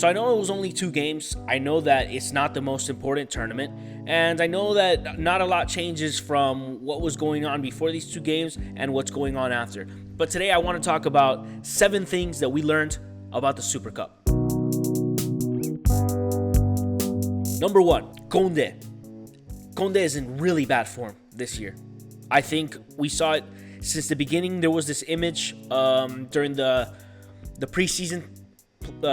So I know it was only 2 games. I know that it's not the most important tournament. And I know that not a lot changes from what was going on before these 2 games and what's going on after. But today I want to talk about 7 things that we learned about the Super Cup. Number 1, Condé. Condé is in really bad form this year. I think we saw it since the beginning. There was this image during the preseason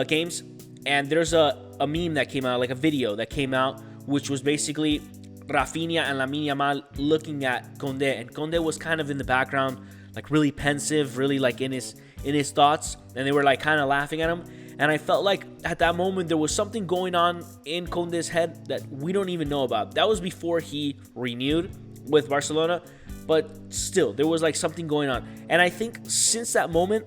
games, and there's a meme that came out, like a video that came out, which was basically Rafinha and Lamine Yamal looking at Condé, and Condé was kind of in the background, like really pensive, really like in his thoughts, and they were like kind of laughing at him. And I felt like at that moment there was something going on in Condé's head that we don't even know about. That was before he renewed with Barcelona, but still there was like something going on. And I think since that moment,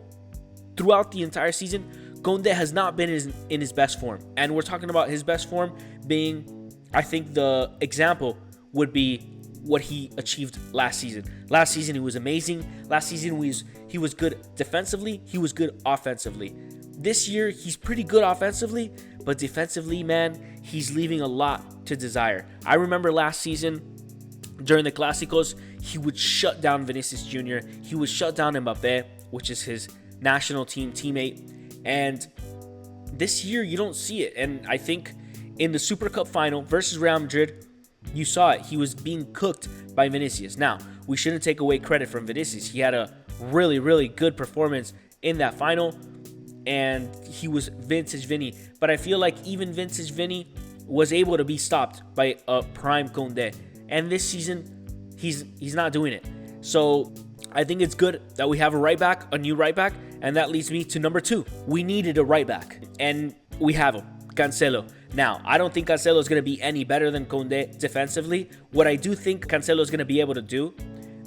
throughout the entire season, Condé has not been in his best form. And we're talking about his best form being, I think the example would be what he achieved last season. Last season he was amazing. Last season he was good defensively. He was good offensively. This year he's pretty good offensively, but defensively, man, he's leaving a lot to desire. I remember last season during the Clásicos, he would shut down Vinicius Jr. He would shut down Mbappé, which is his national team teammate. And this year, you don't see it. And I think in the Super Cup final versus Real Madrid, you saw it. He was being cooked by Vinicius. Now, we shouldn't take away credit from Vinicius. He had a really, really good performance in that final, and he was vintage Vinny. But I feel like even vintage Vinny was able to be stopped by a prime Condé. And this season, he's not doing it. So I think it's good that we have a new right back, and that leads me to number 2. We needed a right back, and we have him, Cancelo. Now, I don't think Cancelo is going to be any better than Condé defensively. What I do think Cancelo is going to be able to do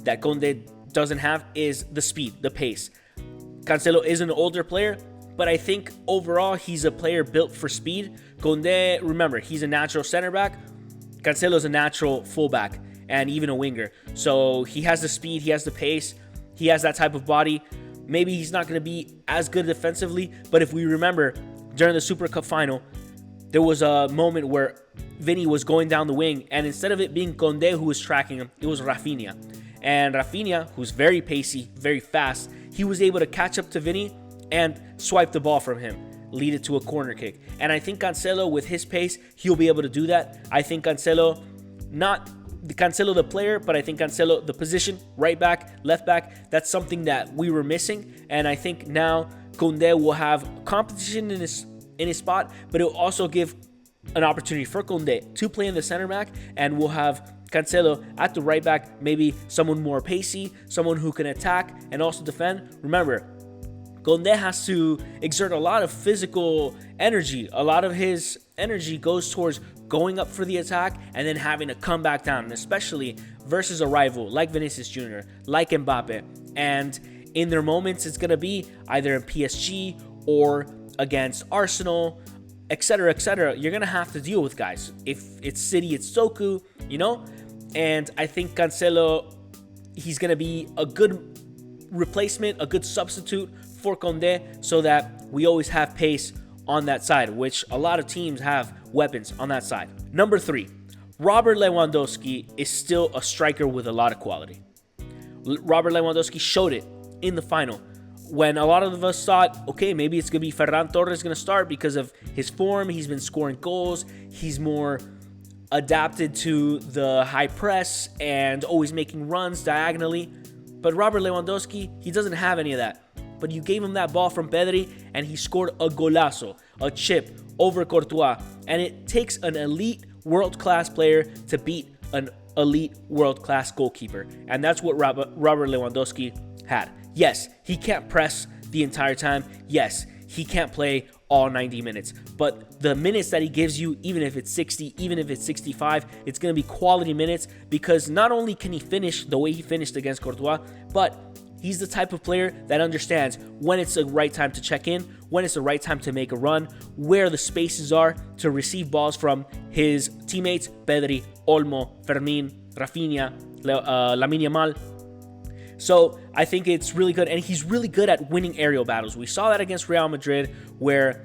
that Condé doesn't have is the speed, the pace. Cancelo is an older player, but I think overall he's a player built for speed. Condé, remember, he's a natural center back. Cancelo is a natural fullback and even a winger. So he has the speed, he has the pace, he has that type of body. Maybe he's not going to be as good defensively, but if we remember, during the Super Cup final, there was a moment where Vinny was going down the wing, and instead of it being Condé who was tracking him, it was Rafinha. And Rafinha, who's very pacey, very fast, he was able to catch up to Vinny and swipe the ball from him, lead it to a corner kick. And I think Cancelo, with his pace, he'll be able to do that. I think Cancelo, not Cancelo the player, but I think Cancelo the position, right back, left back, that's something that we were missing. And I think now Condé will have competition in his spot, but it will also give an opportunity for Condé to play in the center back, and we'll have Cancelo at the right back, maybe someone more pacey, someone who can attack and also defend. Remember, Condé has to exert a lot of physical energy. A lot of his energy goes towards going up for the attack and then having to come back down, especially versus a rival like Vinicius Jr., like Mbappé. And in their moments, it's going to be either in PSG or against Arsenal, etc., etc. You're going to have to deal with guys. If it's City, it's Doku, And I think Cancelo, he's going to be a good replacement, a good substitute for Condé, so that we always have pace on that side, which a lot of teams have weapons on that side. Number 3, Robert Lewandowski is still a striker with a lot of quality. Robert Lewandowski showed it in the final when a lot of us thought, okay, maybe it's going to be Ferran Torres going to start because of his form. He's been scoring goals. He's more adapted to the high press and always making runs diagonally. But Robert Lewandowski, he doesn't have any of that. But you gave him that ball from Pedri, and he scored a golazo, a chip over Courtois. And it takes an elite world-class player to beat an elite world-class goalkeeper. And that's what Robert Lewandowski had. Yes, he can't press the entire time. Yes, he can't play all 90 minutes. But the minutes that he gives you, even if it's 60, even if it's 65, it's going to be quality minutes, because not only can he finish the way he finished against Courtois, but he's the type of player that understands when it's the right time to check in, when it's the right time to make a run, where the spaces are to receive balls from his teammates, Pedri, Olmo, Fermin, Rafinha, Lamine Yamal. So I think it's really good, and he's really good at winning aerial battles. We saw that against Real Madrid, where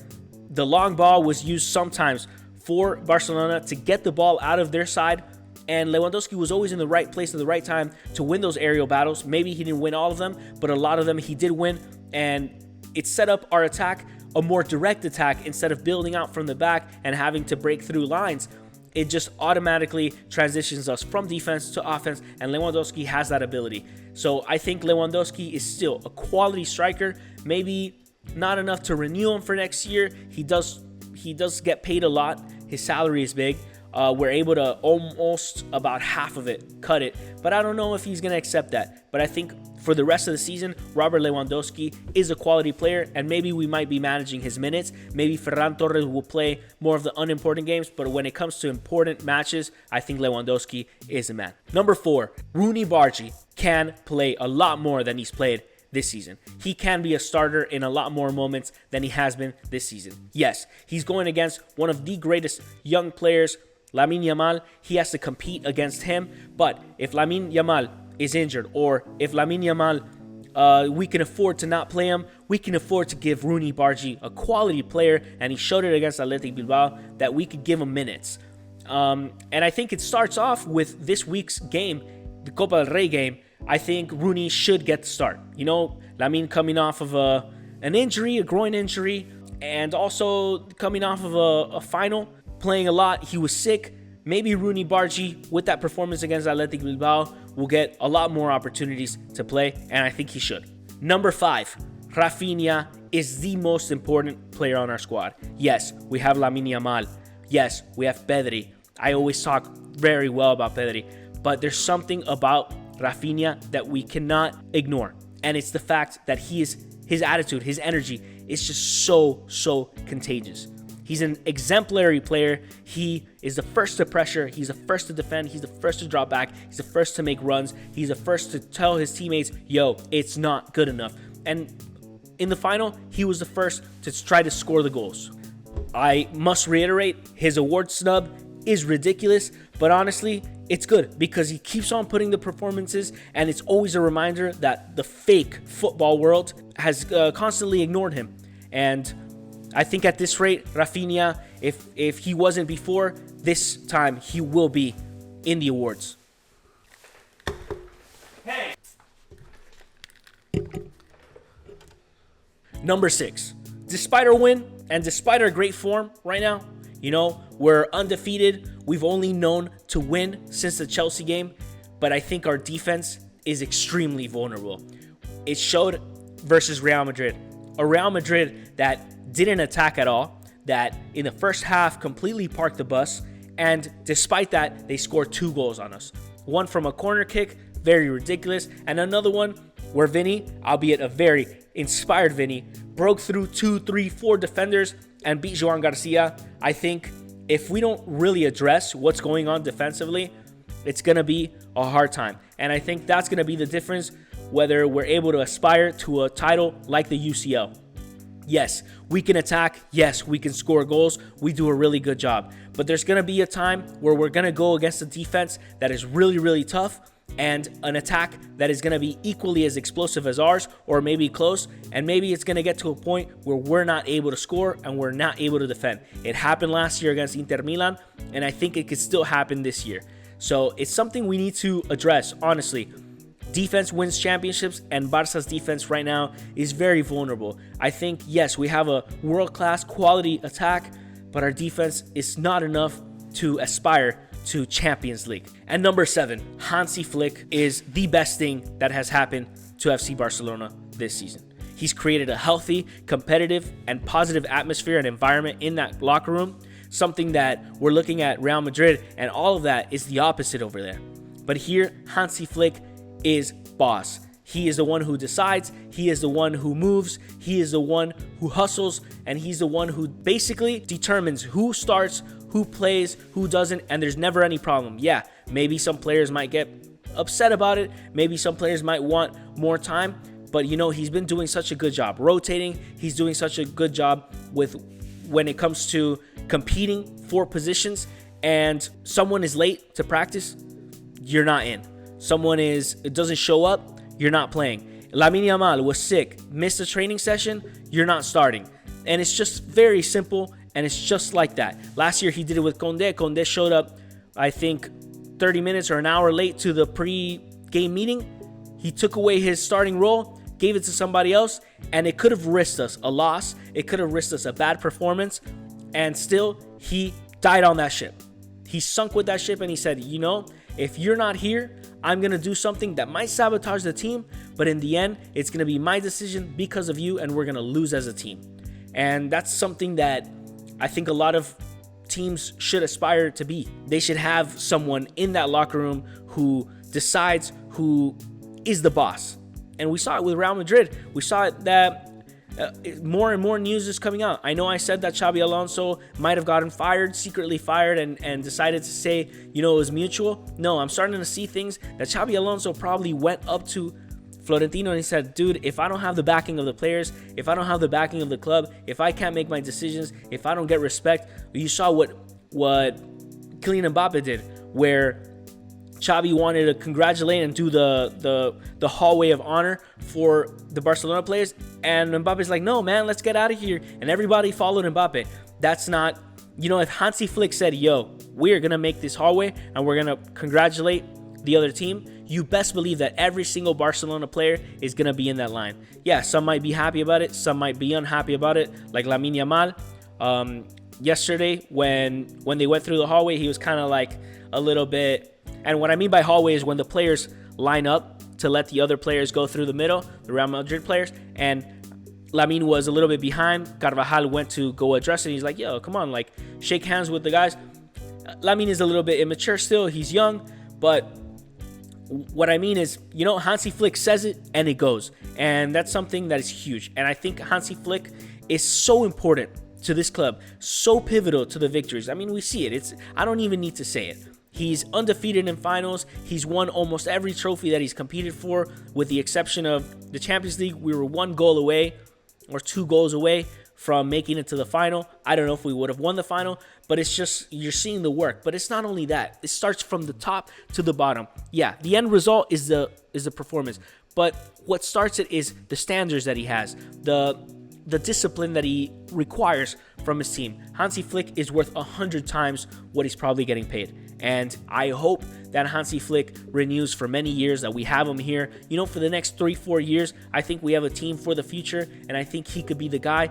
The long ball was used sometimes for Barcelona to get the ball out of their side, and Lewandowski was always in the right place at the right time to win those aerial battles. Maybe he didn't win all of them, but a lot of them he did win, and it set up our attack, a more direct attack, instead of building out from the back and having to break through lines. It just automatically transitions us from defense to offense, and Lewandowski has that ability. So I think Lewandowski is still a quality striker, maybe not enough to renew him for next year. He does get paid a lot. His salary is big. We're able to almost about half of it, cut it. But I don't know if he's going to accept that. But I think for the rest of the season, Robert Lewandowski is a quality player, and maybe we might be managing his minutes. Maybe Ferran Torres will play more of the unimportant games, but when it comes to important matches, I think Lewandowski is a man. Number 4, Rooney Bargi can play a lot more than he's played this season. He can be a starter in a lot more moments than he has been this season. Yes, he's going against one of the greatest young players, Lamine Yamal. He has to compete against him, but if Lamine Yamal is injured, or if Lamine Yamal, we can afford to not play him, we can afford to give Rooney Bargi, a quality player, and he showed it against Athletic Bilbao, that we could give him minutes. And I think it starts off with this week's game, the Copa del Rey game. I think Rooney should get the start. You know, Lamine coming off of an injury, a groin injury, and also coming off of a final, playing a lot. He was sick. Maybe Rooney Bargi, with that performance against Athletic Bilbao, will get a lot more opportunities to play, and I think he should. Number 5, Rafinha is the most important player on our squad. Yes, we have Lamine Yamal. Yes, we have Pedri. I always talk very well about Pedri, but there's something about Rafinha that we cannot ignore, and it's the fact that his attitude, his energy is just so contagious. He's an exemplary player. He is the first to pressure. He's the first to defend. He's the first to drop back. He's the first to make runs. He's the first to tell his teammates, yo, it's not good enough. And in the final, he was the first to try to score the goals. I must reiterate, his award snub is ridiculous, but honestly, it's good because he keeps on putting the performances, and it's always a reminder that the fake football world has constantly ignored him. And I think at this rate, Rafinha, if he wasn't before, this time he will be in the awards. Hey. Number 6, despite our win and despite our great form right now, you know, we're undefeated. We've only known to win since the Chelsea game, but I think our defense is extremely vulnerable. It showed versus Real Madrid. A Real Madrid that didn't attack at all, that in the first half completely parked the bus, and despite that, they scored 2 goals on us. One from a corner kick, very ridiculous, and another one where Vinny, albeit a very inspired Vinny, broke through 2, 3, 4 defenders and beat Joan Garcia. I think if we don't really address what's going on defensively, it's going to be a hard time. And I think that's going to be the difference whether we're able to aspire to a title like the UCL. Yes, we can attack. Yes, we can score goals. We do a really good job. But there's going to be a time where we're going to go against a defense that is really, really tough, and an attack that is going to be equally as explosive as ours, or maybe close, and maybe it's going to get to a point where we're not able to score and we're not able to defend. It happened last year against Inter Milan, and I think it could still happen this year. So it's something we need to address, honestly. Defense wins championships, and Barca's defense right now is very vulnerable. I think, yes, we have a world-class quality attack, but our defense is not enough to aspire to Champions League. And number 7, Hansi Flick is the best thing that has happened to FC Barcelona this season. He's created a healthy, competitive, and positive atmosphere and environment in that locker room, something that we're looking at Real Madrid, and all of that is the opposite over there. But here, Hansi Flick is boss. He is the one who decides, he is the one who moves, he is the one who hustles, and he's the one who basically determines who starts, who plays, who doesn't, and there's never any problem. Yeah, maybe some players might get upset about it, maybe some players might want more time, but you know, he's been doing such a good job rotating, he's doing such a good job with when it comes to competing for positions, and someone is late to practice, you're not in. It doesn't show up, you're not playing. Lamine Yamal was sick, missed a training session, you're not starting. And it's just very simple, and it's just like that. Last year he did it with Condé. Condé showed up, I think, 30 minutes or an hour late to the pre-game meeting. He took away his starting role, gave it to somebody else, and it could have risked us a loss. It could have risked us a bad performance, and still he died on that ship. He sunk with that ship, and he said, you know, if you're not here, I'm going to do something that might sabotage the team, but in the end, it's going to be my decision because of you, and we're going to lose as a team. And that's something that I think a lot of teams should aspire to be. They should have someone in that locker room who decides who is the boss. And we saw it with Real Madrid. We saw it that more and more news is coming out. I know I said that Xabi Alonso might have gotten fired, secretly fired, and decided to say, you know, it was mutual. No, I'm starting to see things that Xabi Alonso probably went up to Florentino and he said, dude, if I don't have the backing of the players, if I don't have the backing of the club, if I can't make my decisions, if I don't get respect, you saw what Kylian Mbappe did, where Xabi wanted to congratulate and do the hallway of honor for the Barcelona players, and Mbappe's like, no, man, let's get out of here, and everybody followed Mbappe. That's not, you know, if Hansi Flick said, yo, we're going to make this hallway and we're going to congratulate the other team, you best believe that every single Barcelona player is going to be in that line. Yeah, some might be happy about it, some might be unhappy about it, like Lamine Yamal. Yesterday, when they went through the hallway, he was kind of like a little bit, and what I mean by hallway is when the players line up to let the other players go through the middle, the Real Madrid players, and Lamine was a little bit behind. Carvajal went to go address it. He's like, yo, come on, like, shake hands with the guys. Lamine is a little bit immature still. He's young, but what I mean is, you know, Hansi Flick says it and it goes. And that's something that is huge. And I think Hansi Flick is so important to this club, so pivotal to the victories. I mean, we see it. I don't even need to say it. He's undefeated in finals. He's won almost every trophy that he's competed for, with the exception of the Champions League. We were 1 goal away or 2 goals away from making it to the final. I don't know if we would have won the final, but it's just, you're seeing the work. But it's not only that. It starts from the top to the bottom. Yeah, the end result is the performance. But what starts it is the standards that he has, the discipline that he requires from his team. Hansi Flick is worth 100 times what he's probably getting paid. And I hope that Hansi Flick renews for many years, that we have him here, you know, for the next 3-4 years. I think we have a team for the future, and I think he could be the guy.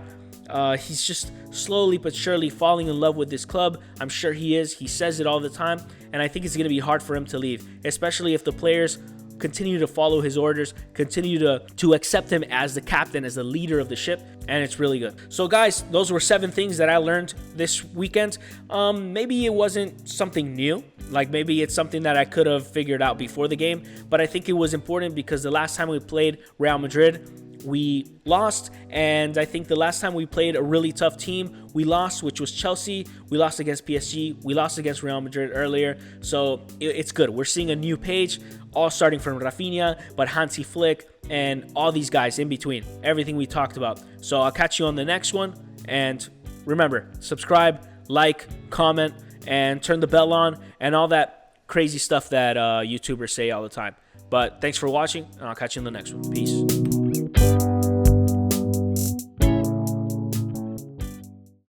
He's just slowly but surely falling in love with this club. I'm sure he is. He says it all the time, and I think it's going to be hard for him to leave, especially if the players continue to follow his orders, continue to accept him as the captain, as the leader of the ship, and it's really good. So guys, those were 7 things that I learned this weekend. Maybe it wasn't something new, like maybe it's something that I could have figured out before the game, but I think it was important because the last time we played Real Madrid, we lost, and I think the last time we played a really tough team, we lost, which was Chelsea. We lost against PSG. We lost against Real Madrid earlier, so it's good. We're seeing a new page, all starting from Rafinha, but Hansi Flick, and all these guys in between, everything we talked about. So I'll catch you on the next one, and remember, subscribe, like, comment, and turn the bell on, and all that crazy stuff that YouTubers say all the time. But thanks for watching, and I'll catch you in the next one. Peace.